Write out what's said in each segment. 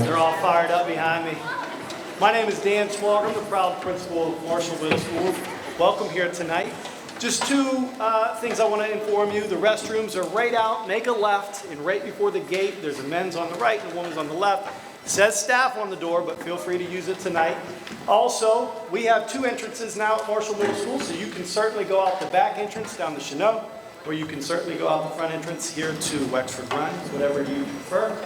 They're all fired up behind me. My name is Dan Schwager. I'm the proud principal of Marshall Middle School. Welcome here tonight. Just two things I want to inform you. The restrooms are right out. Make a left, and right before the gate, there's a men's on the right and a woman's on the left. It says staff on the door, but feel free to use it tonight. Also, we have two entrances now at Marshall Middle School, so you can certainly go out the back entrance down to Chanot, or you can certainly go out the front entrance here to Wexford Grimes, whatever you prefer.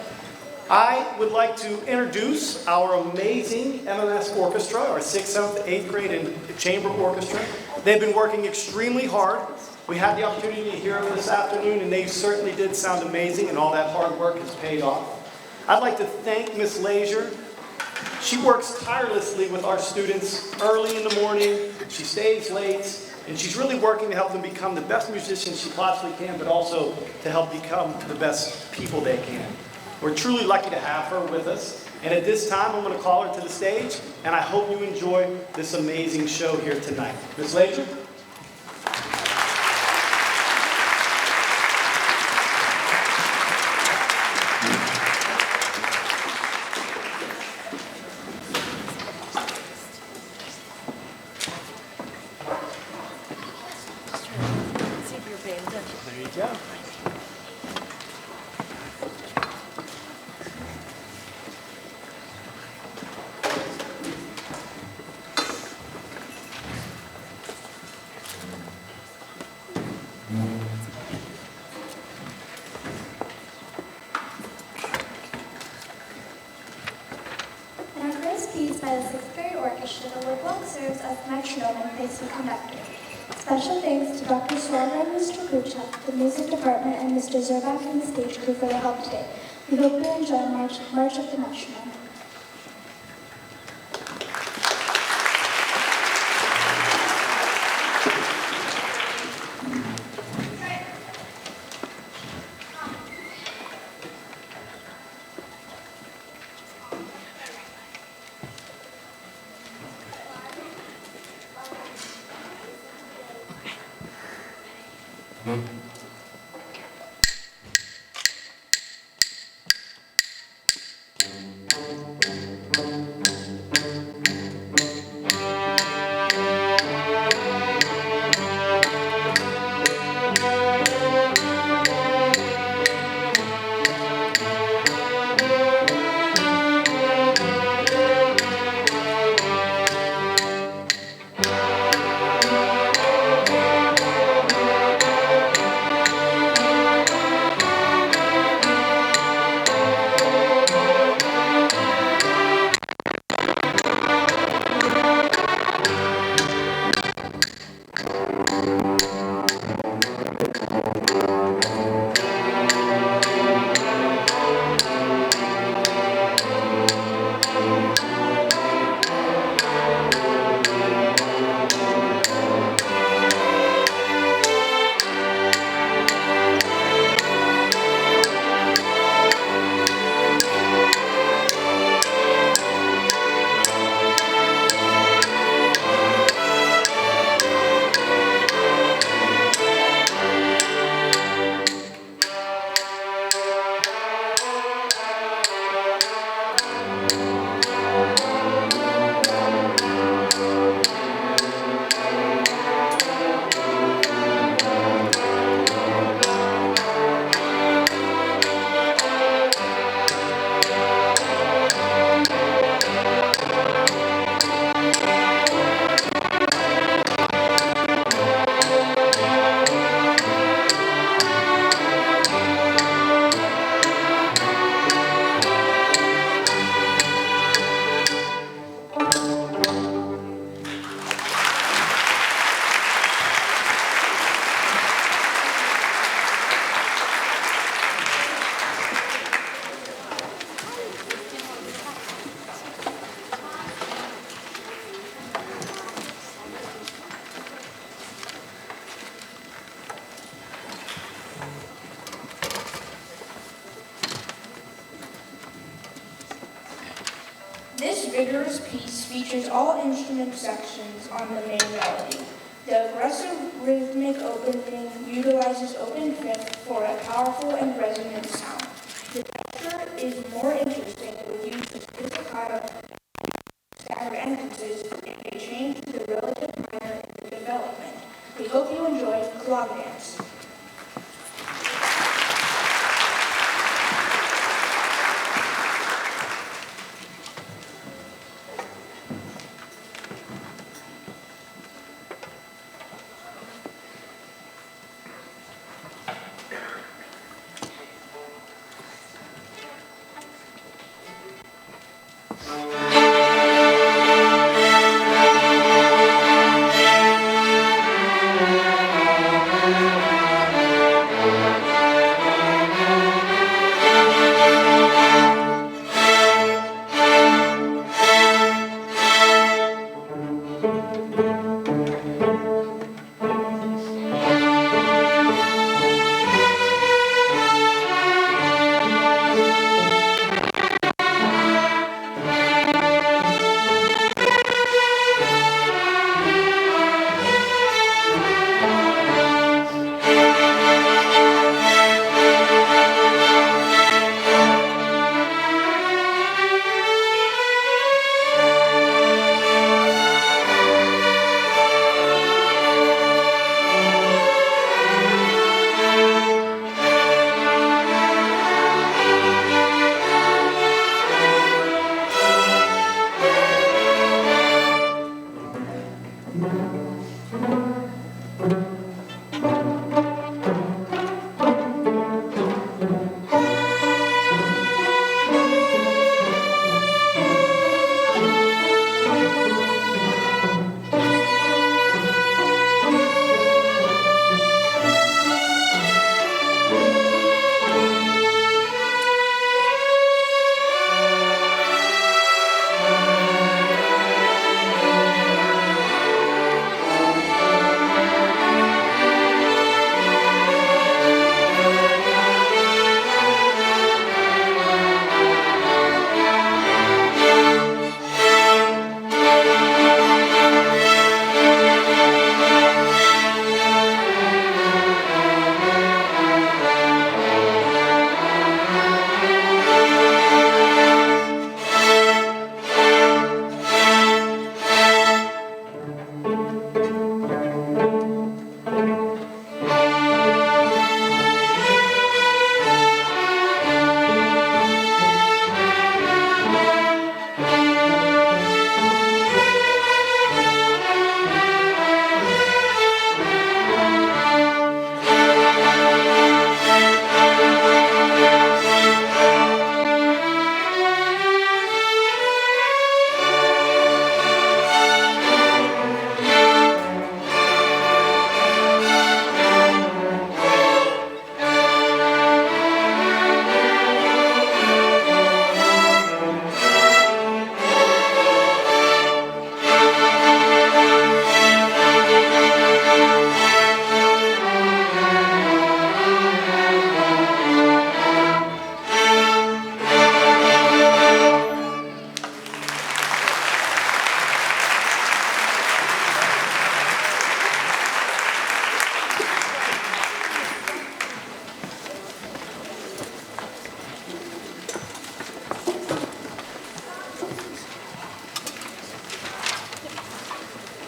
I would like to introduce our amazing MMS Orchestra, our 6th, 7th, 8th grade and chamber orchestra. They've been working extremely hard. We had the opportunity to hear them this afternoon, and they certainly did sound amazing, and all that hard work has paid off. I'd like to thank Miss Lazier. She works tirelessly with our students early in the morning. She stays late, and she's really working to help them become the best musicians she possibly can, but also to help become the best people they can. We're truly lucky to have her with us. And at this time, I'm going to call her to the stage, and I hope you enjoy this amazing show here tonight. Ms. Lazier? There you go. In our first piece by the 6th grade orchestra, the woodblock serves as metronome and plays the conductor. Special thanks to Dr. Sorga and Mr. Kuchak, the music department, and Mr. Zerbak and the stage crew for their help today. We hope you enjoy March of the Metronome. This vigorous piece features all instrument sections on the main melody. The aggressive rhythmic opening utilizes open fifth for a powerful and resonant sound. The texture is more interesting with use out of staggered entrances, and a change to the relative minor in the development. We hope you enjoy Clog Dance.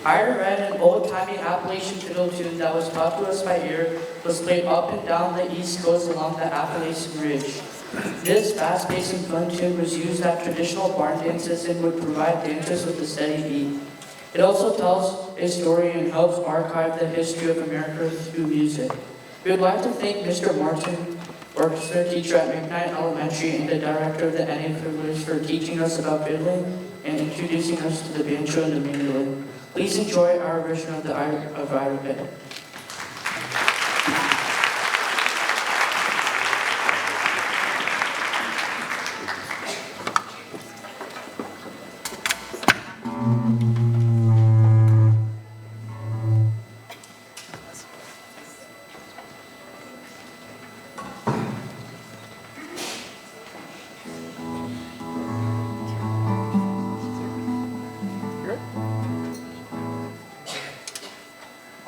I read an old-timey Appalachian fiddle tune that was taught to us by ear was played up and down the East Coast along the Appalachian Ridge. This fast-paced and fun tune was used at traditional barn dances and would provide dancers with a steady beat. It also tells a story and helps archive the history of America through music. We would like to thank Mr. Martin, orchestra teacher at McKnight Elementary, and the director of the NA Fiddlers for teaching us about fiddling and introducing us to the banjo and the mandolin. Please enjoy our version of the Ira Bit.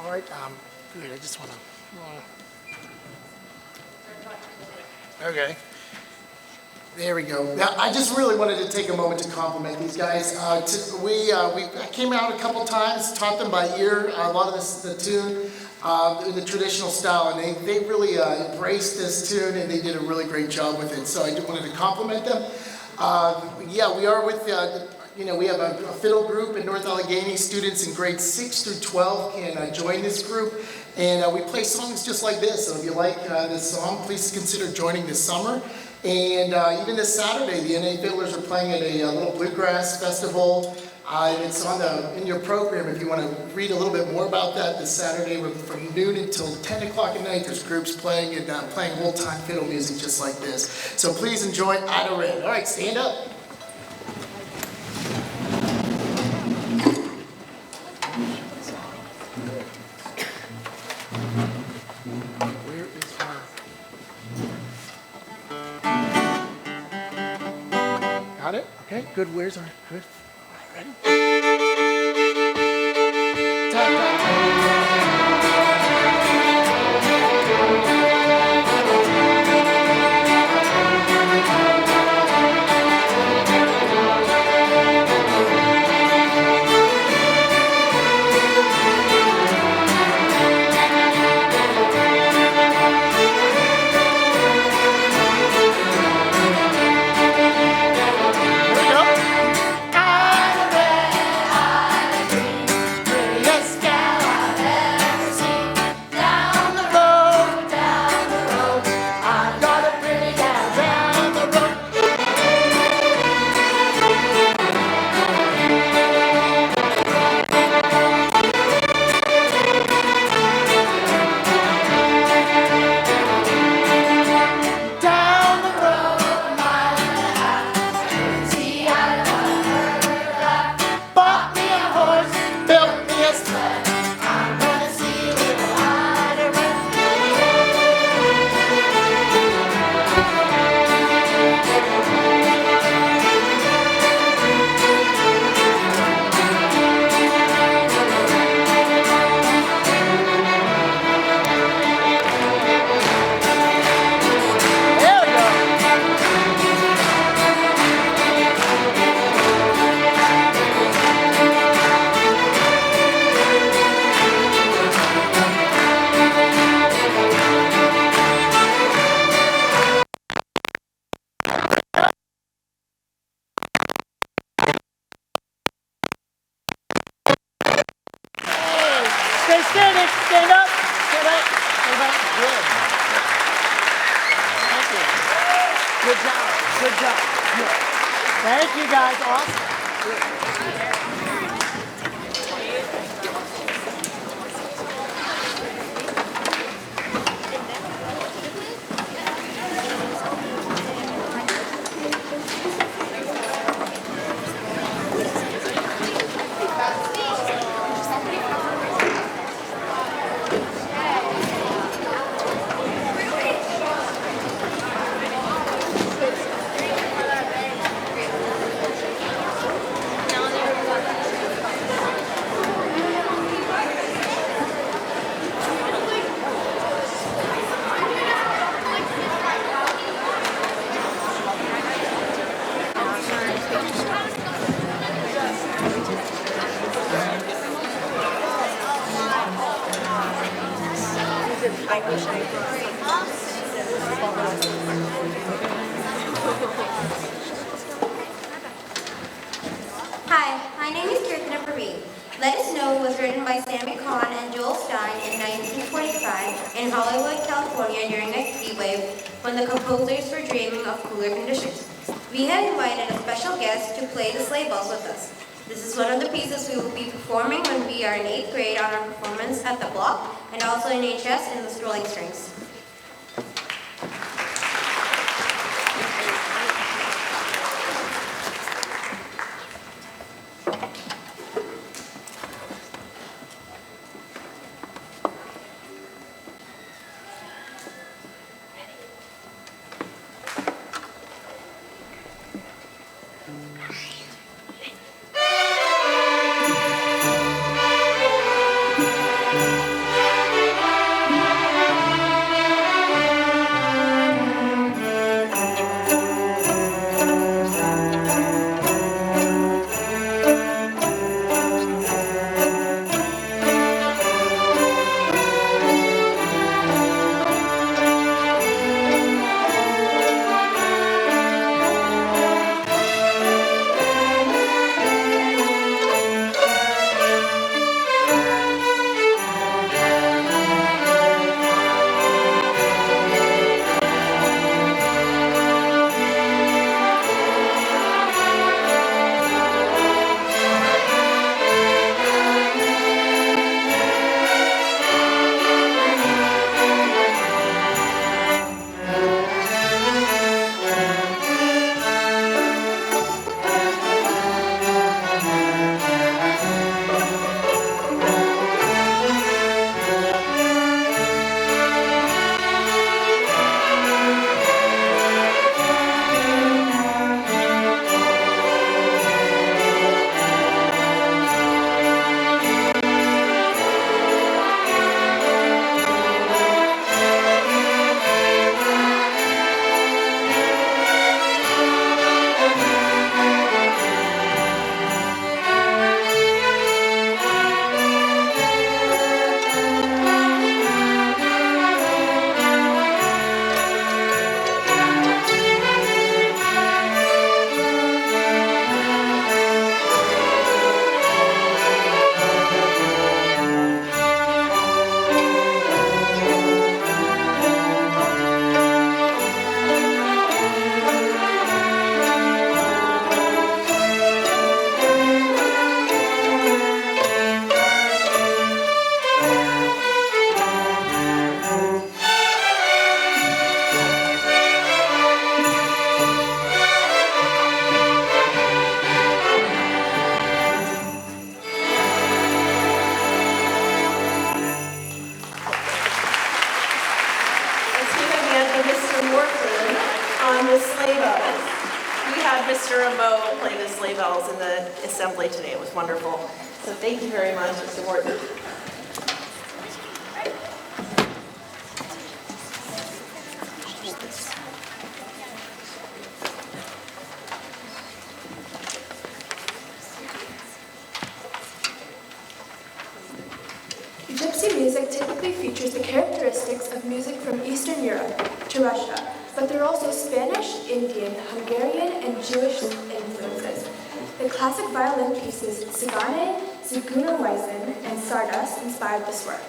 All right, good. I just want to. Okay. There we go. Now, I just really wanted to take a moment to compliment these guys. I came out a couple times, taught them by ear a lot of the tune in the traditional style, and they really embraced this tune, and they did a really great job with it. So I just wanted to compliment them. Yeah, we are with, we have a fiddle group in North Allegheny. Students in grades 6 through 12 can join this group. And we play songs just like this. So if you like this song, please consider joining this summer. And even this Saturday, the NA Fiddlers are playing at a little bluegrass festival. And it's in your program if you want to read a little bit more about that. This Saturday from noon until 10 o'clock at night, there's groups playing and playing old-time fiddle music just like this. So please enjoy Ida Red. All right, stand up. Where is her? Got it? Okay, good. Where's our good? All right, ready? Stay standing, stand up, stand up, stand up. Good. Thank you. Good job, good job. Good. Thank you guys, awesome. Good. Hi, my name is Kirtana Parveen. Let Us Know was written by Sammy Kahn and Joel Stein in 1925 in Hollywood, California during a heat wave when the composers were dreaming of cooler conditions. We had invited a special guest to play the sleigh bells with us. This is one of the pieces we will be performing when we are in 8th grade on our performance at the block and also in HS in the Strolling Strings. Orchestra and Bo play the sleigh bells in the assembly today. It was wonderful. So thank you very much, Mr. Morton. Gypsy music typically features the characteristics of music from Eastern Europe to Russia, but there are also Spanish, Indian, Hungarian, and Jewish influences. The classic violin pieces Cigane, Zigeunerweisen, and Stardust inspired this work.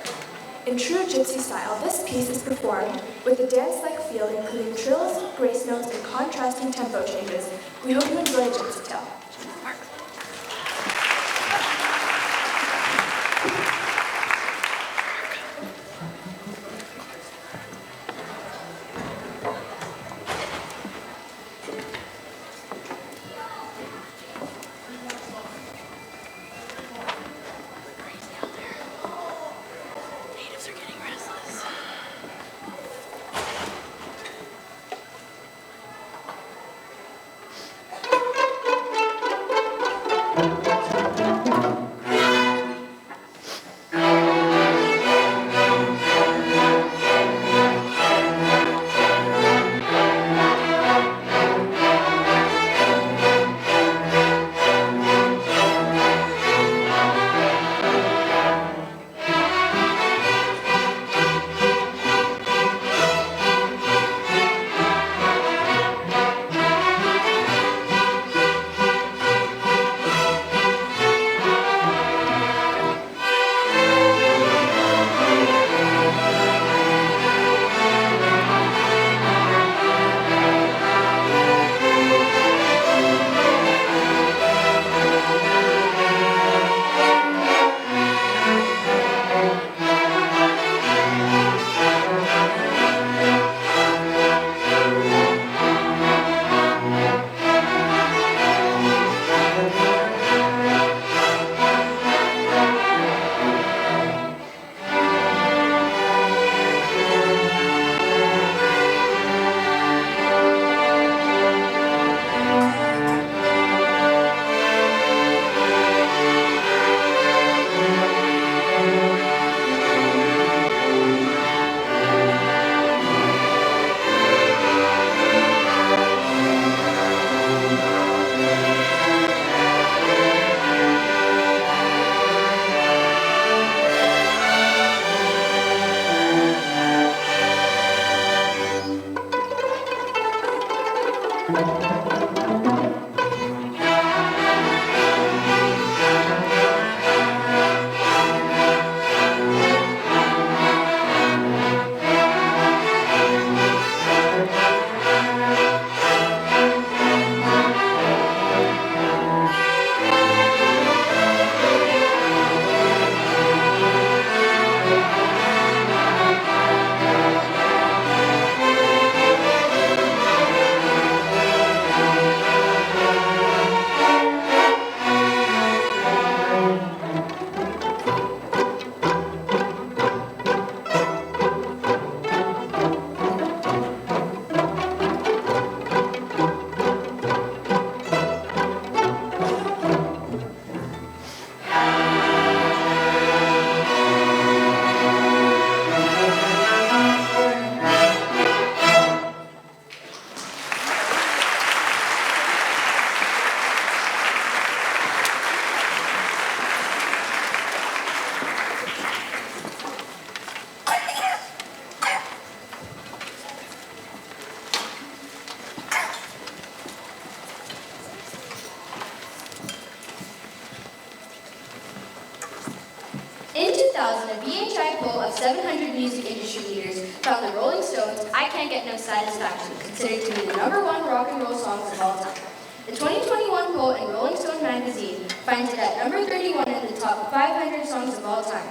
In true Gypsy style, this piece is performed with a dance-like feel including trills, grace notes, and contrasting tempo changes. We hope you enjoy a Gypsy tale. In 2000, a BHI poll of 700 music industry leaders found the Rolling Stones' I Can't Get No Satisfaction considered to be the #1 rock and roll songs of all time. The 2021 poll in Rolling Stone magazine finds it at number 31 in the top 500 songs of all time.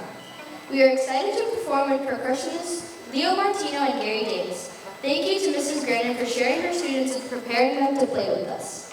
We are excited to perform with percussionists Leo Martino and Gary Davis. Thank you to Mrs. Grannon for sharing her students and preparing them to play with us.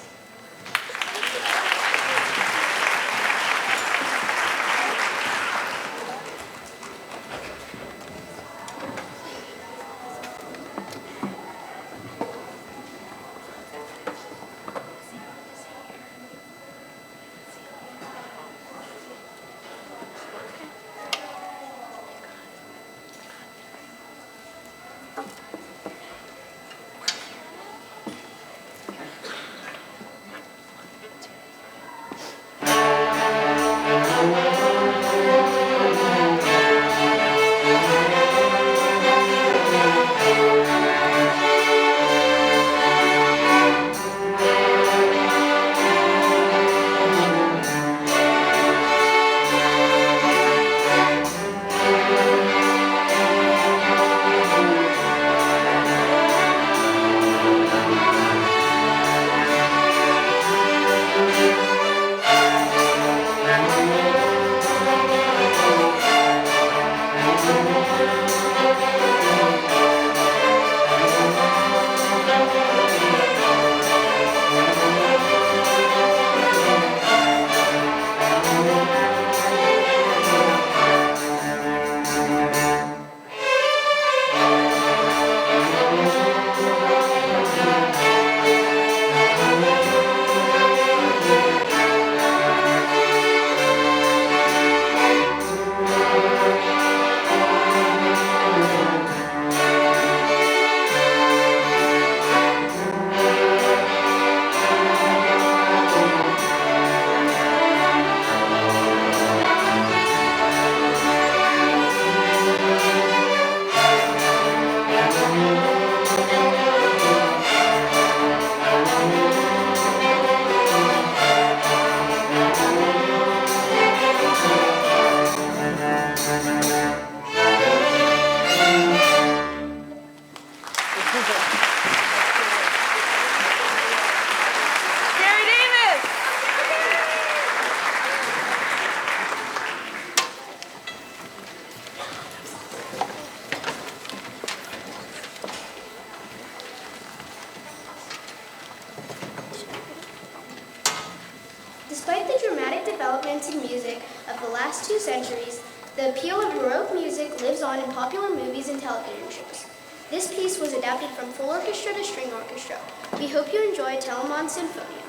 Despite the dramatic developments in music of the last 2 centuries, the appeal of Baroque music lives on in popular movies and television shows. This piece was adapted from full orchestra to string orchestra. We hope you enjoy Telemon Sinfonia.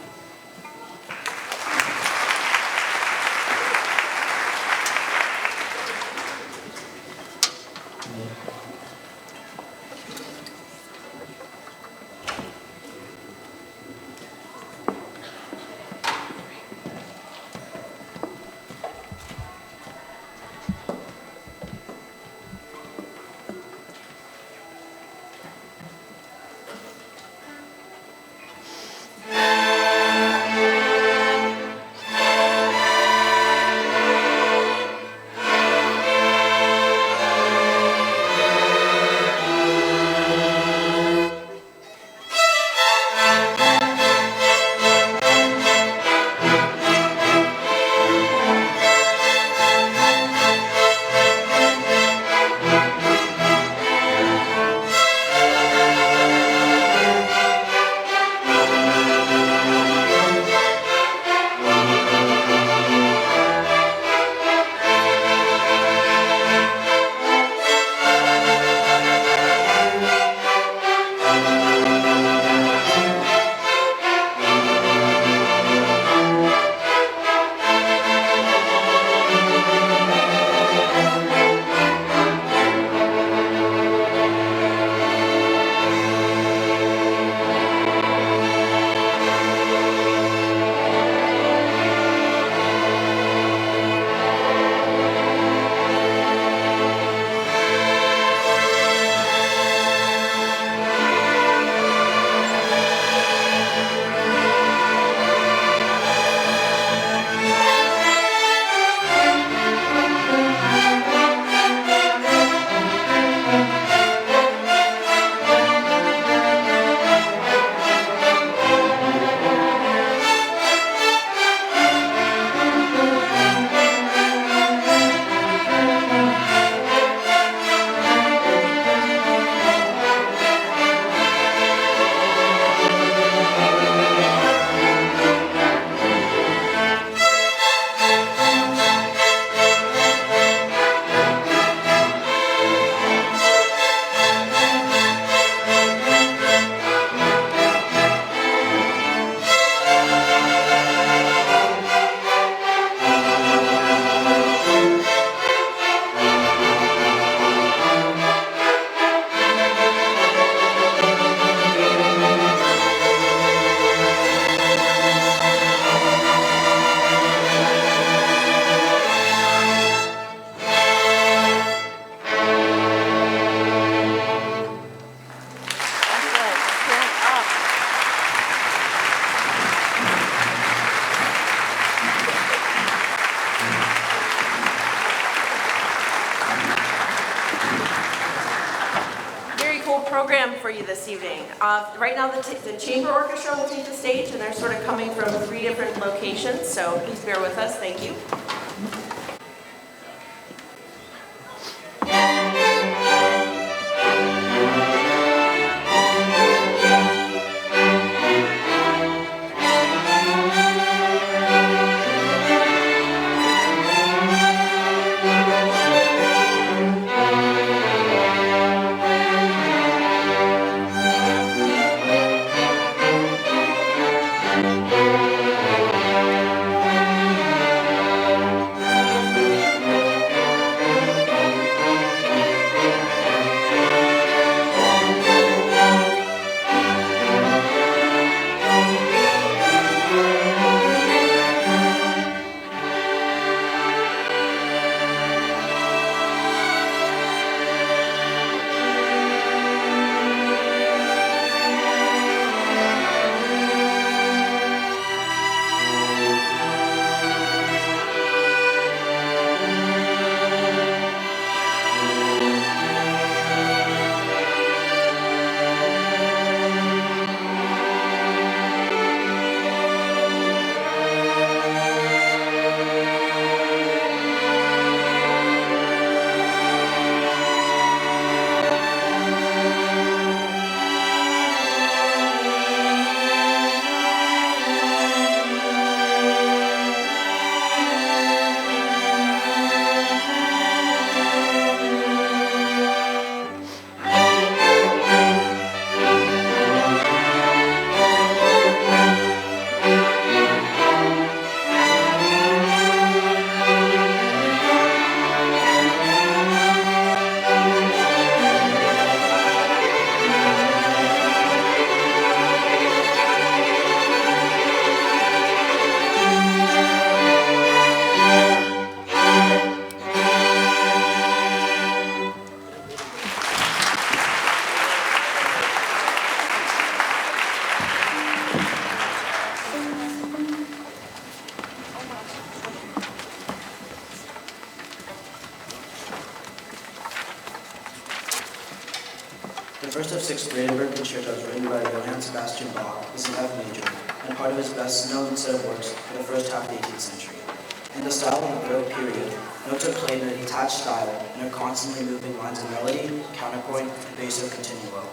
Very cool program for you this evening. Right now, the Chamber Orchestra will take the stage, and they're sort of coming from 3 different locations, so please bear with us. Thank you. The first of 6 Brandenburg concertos written by Johann Sebastian Bach is in F major, and part of his best-known set of works for the first half of the 18th century. In the style of the Baroque period, notes are played in a detached style and are constantly moving lines of melody, counterpoint, and basso continuo.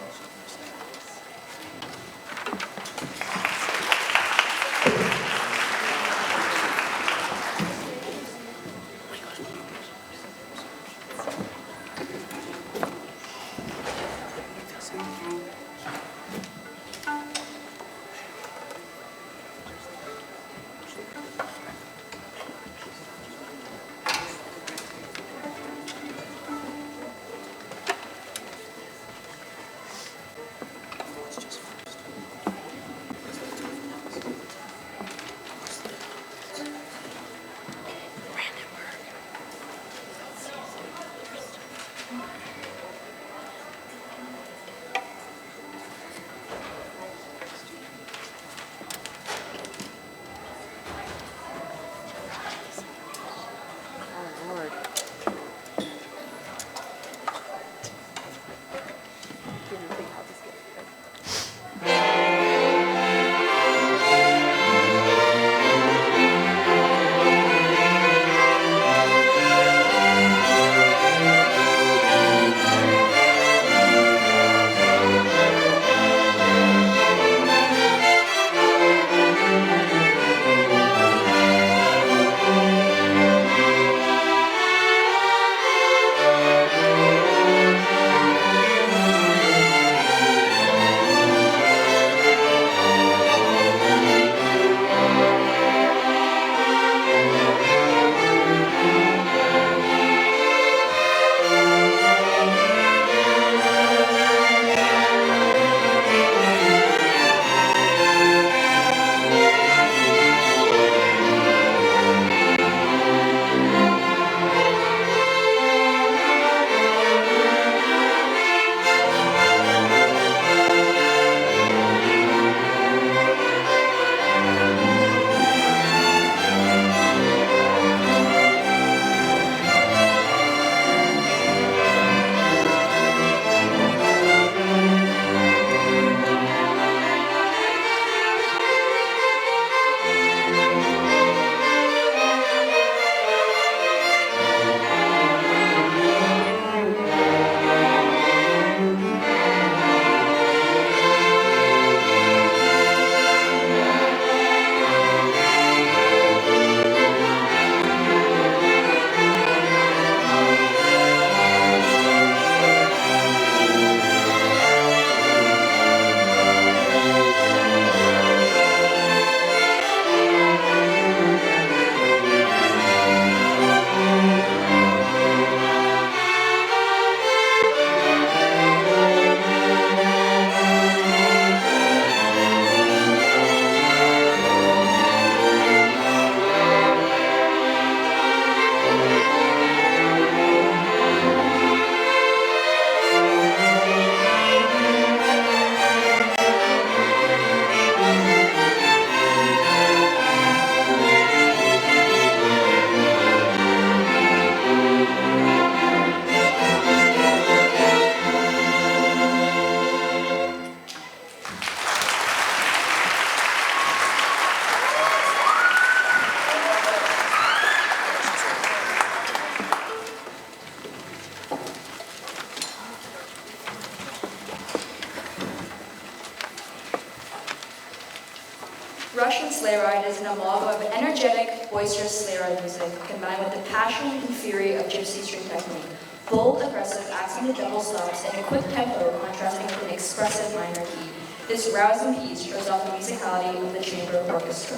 Russian sleigh ride is an homage of energetic, boisterous sleigh ride music, combined with the passion and fury of gypsy string technique. Bold, aggressive, accented double stops, and a quick tempo contrasting with an expressive minor key. This rousing piece shows off the musicality of the chamber orchestra.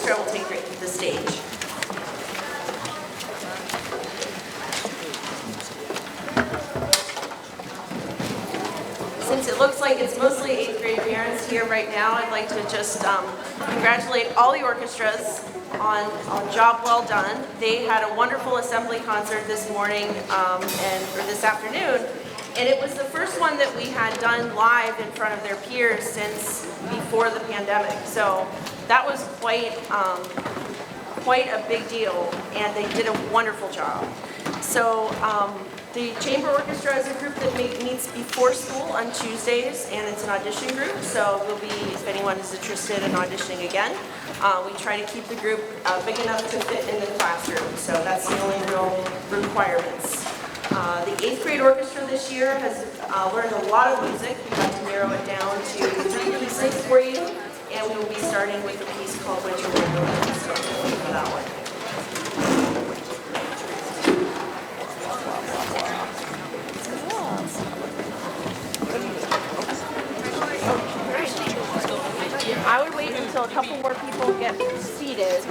Orchestra will take the stage. Since it looks like it's mostly 8th grade parents here right now, I'd like to just congratulate all the orchestras on job well done. They had a wonderful assembly concert this morning or this afternoon, and it was the first one that we had done live in front of their peers since before the pandemic. So that was quite a big deal, and they did a wonderful job. So the Chamber Orchestra is a group that meets before school on Tuesdays, and it's an audition group, so we'll be, if anyone is interested in auditioning again, we try to keep the group big enough to fit in the classroom, so that's the only real requirements. The 8th grade orchestra this year has learned a lot of music. We had to narrow it down to 3 pieces for you, and we will be starting with a piece called Winter Wonderland, so we'll wait for that one. I would wait until a couple more people get seated.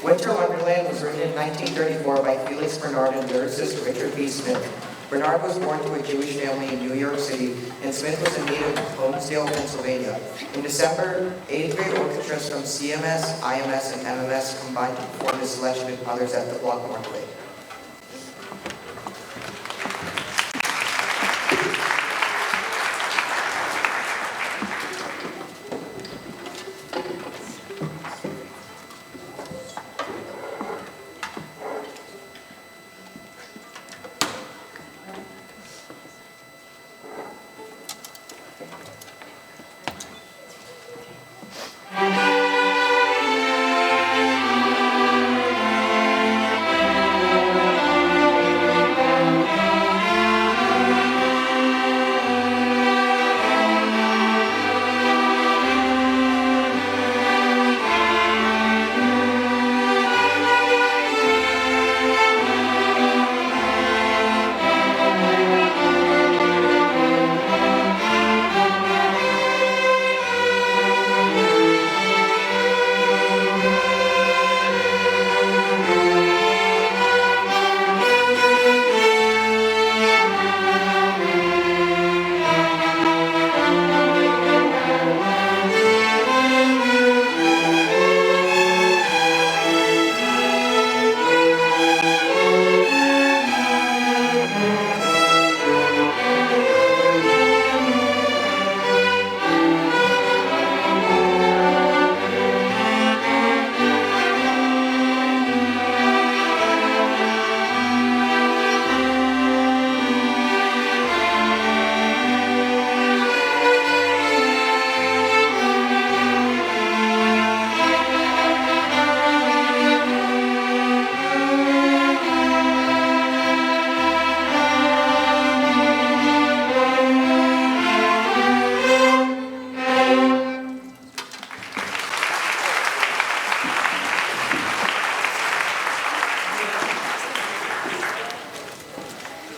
Winter Wonderland was written in 1934 by Felix Bernard and lyricist Richard B. Smith. Bernard was born to a Jewish family in New York City, and Smith was a native of Holmesdale, Pennsylvania. In December, 8th grade orchestras from CMS, IMS, and MMS combined to perform this selection with others at the Block Northway.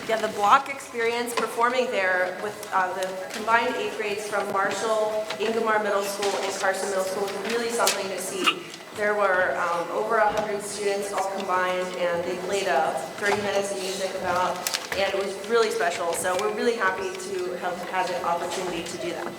Yeah, the block experience performing there with the combined 8th grades from Marshall, Ingomar Middle School, and Carson Middle School was really something to see. There were over 100 students all combined, and they played 30 minutes of music about, and it was really special. So we're really happy to have had the opportunity to do that.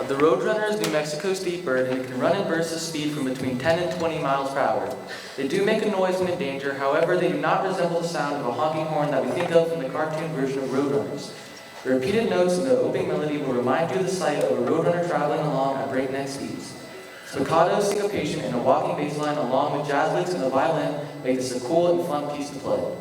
The Roadrunner is New Mexico's State bird, and it can run in bursts of speed from between 10 and 20 miles per hour. They do make a noise when in danger, however, they do not resemble the sound of a honking horn that we think of from the cartoon version of Roadrunners. The repeated notes in the opening melody will remind you of the sight of a roadrunner traveling along at breakneck speeds. Spiccato, syncopation, and a walking bass line along with jazz licks and a violin make this a cool and fun piece to play.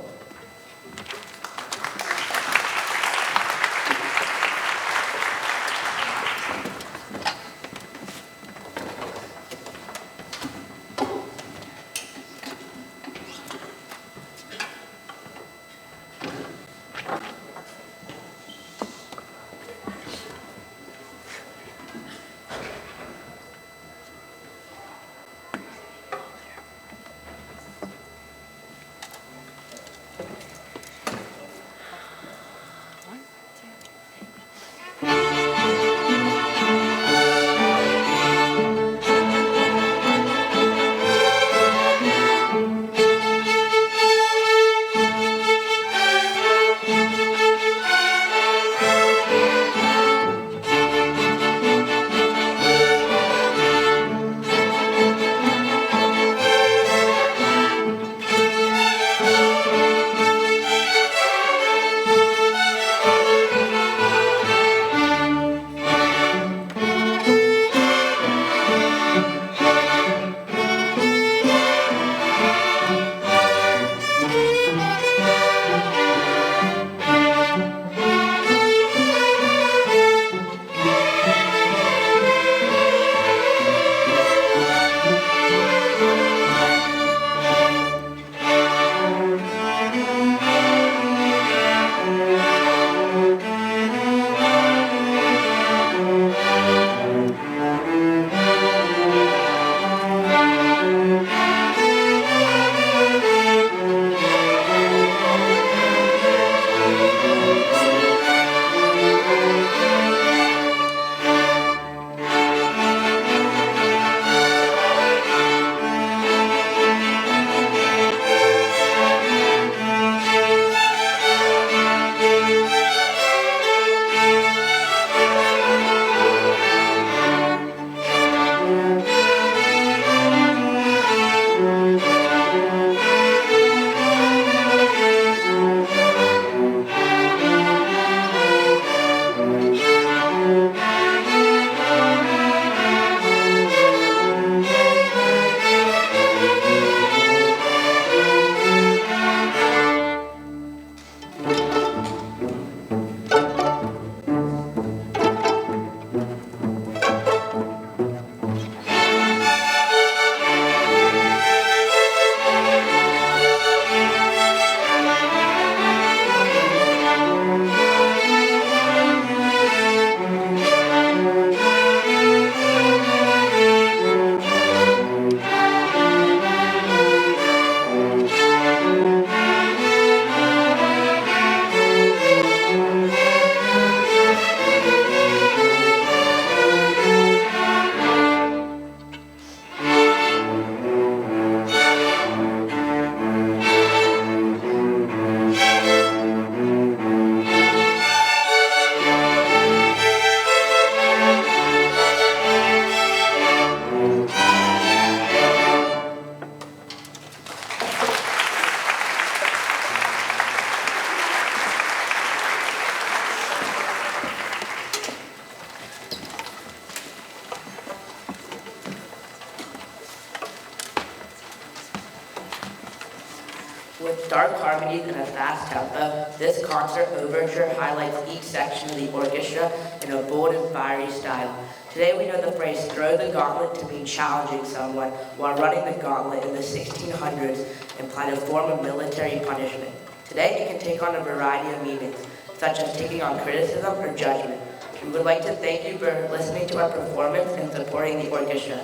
With dark harmonies and a fast tempo, this concert overture highlights each section of the orchestra in a bold and fiery style. Today we know the phrase "throw the gauntlet" to mean challenging someone, while running the gauntlet in the 1600s implied a form of military punishment. Today it can take on a variety of meanings, such as taking on criticism or judgment. We would like to thank you for listening to our performance and supporting the orchestra.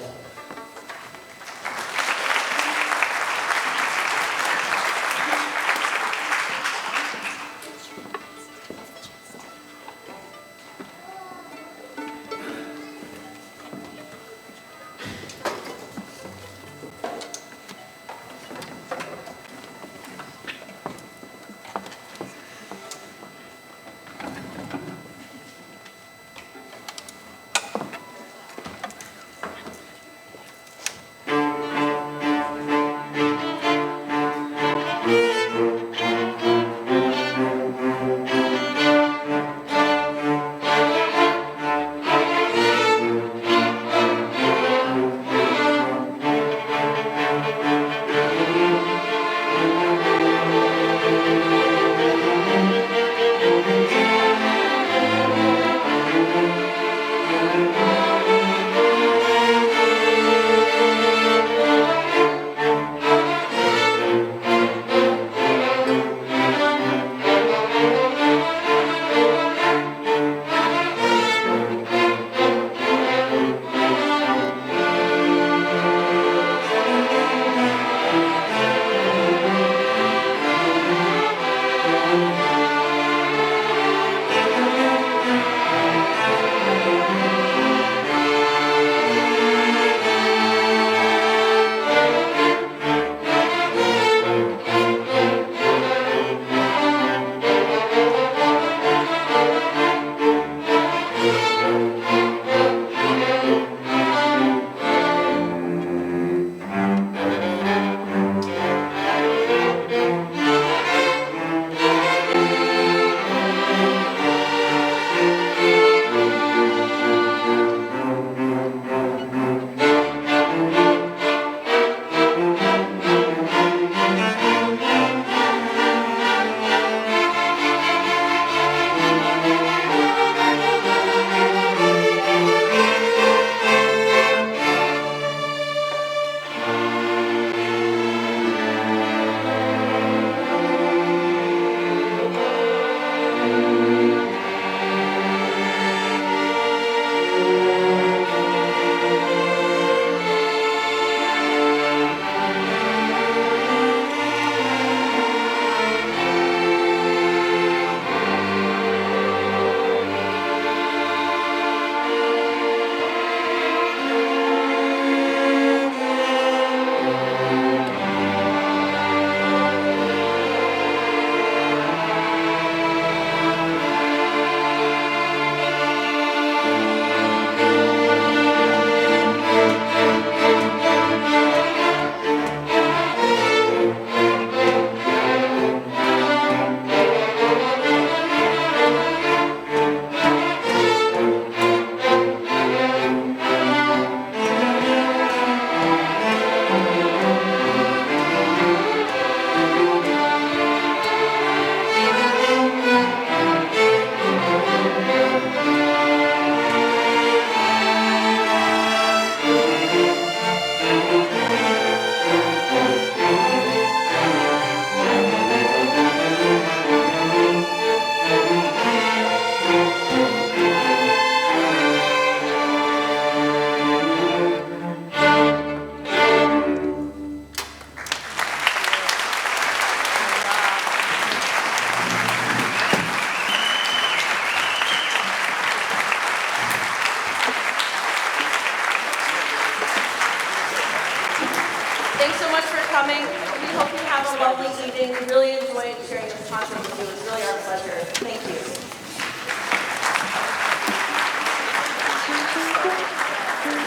Thanks so much for coming. We hope you have a lovely evening. We really enjoyed sharing this concert with you. It was really our pleasure. Thank you.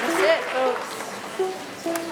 That's it, folks.